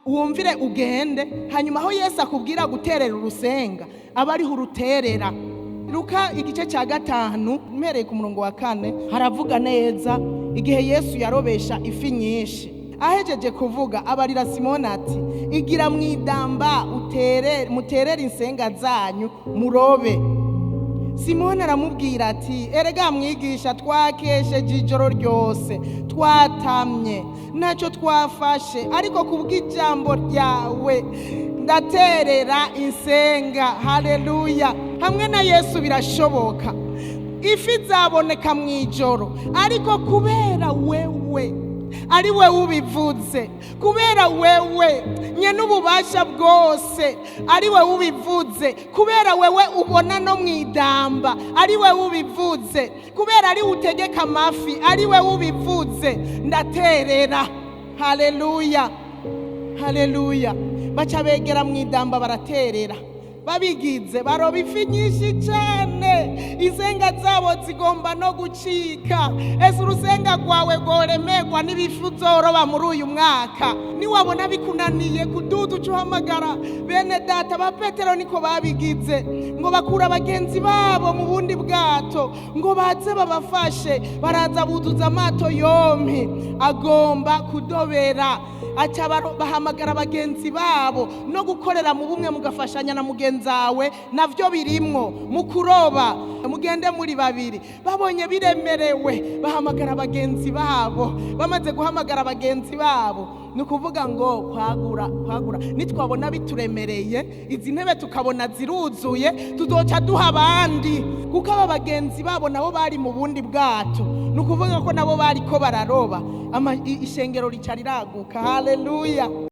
wumvire ugende, hanyuma aho Yesu akubwira guterera urusenga aba ariho uruterera. Luka igice cya 5 mpereye ku murongo wa 4 haravuga neza igihe Yesu yarobesha ifi nyinshi. Ahejeje kuvuga abarira Simoni ati, igira mwidamba muterere insenga zanyu murobe. Simoni aramubwira ati, erega mwigisha, twakesheje ijoro ryose, twatamye ntacyo twafashe, ariko kubw'ijambo ryawe ndaterera insenga. Haleluya! Hamwe na Yesu birashoboka. Ifi zaboneka mu ijoro, ariko kubera wewe ari wewe ubivuze, kubera wewe nyene ububasha bwose ari wewe ubivuze, kubera wewe ubona no mwidamba ari wewe ubivuze, kubera ari utegeka amafi ari wewe ubivuze, ndaterera. Haleluya, haleluya. Baca begera mwidamba baraterera, babigize baroba ifi nyinshi cyane, insenga zabo zigomba no gucika. Ese urusenga rwawe rworemerwa n'ibifi uzoroba muri uyu mwaka? Niwabona bikunaniye kududa uca uhamagara bene data. Ba Petero niko babigize, ngo bakura abagenzi babo mu bundi bwato ngo baze babafashe, baraza buzuza amato yompi agomba kudobera. Aca bahamagara abagenzi babo no gukorera mu bumwe, mugafashanya na mugenzi wawe, navyo birimwo mu kuroba, mugende muri babiri. Babonye biremerewe bahamagara abagenzi babo. Bamaze guhamagara abagenzi babo, ni ukuvuga ngo kwagura. Nitwabona bituremereye, izi ntebe tukabona ziruzuye, tuzoca duha abandi, kuko aba bagenzi babo nabo bari mu bundi bwato. Ni ukuvuga ko nabo bariko bararoba, ishengero rica riraguka. Haleluya!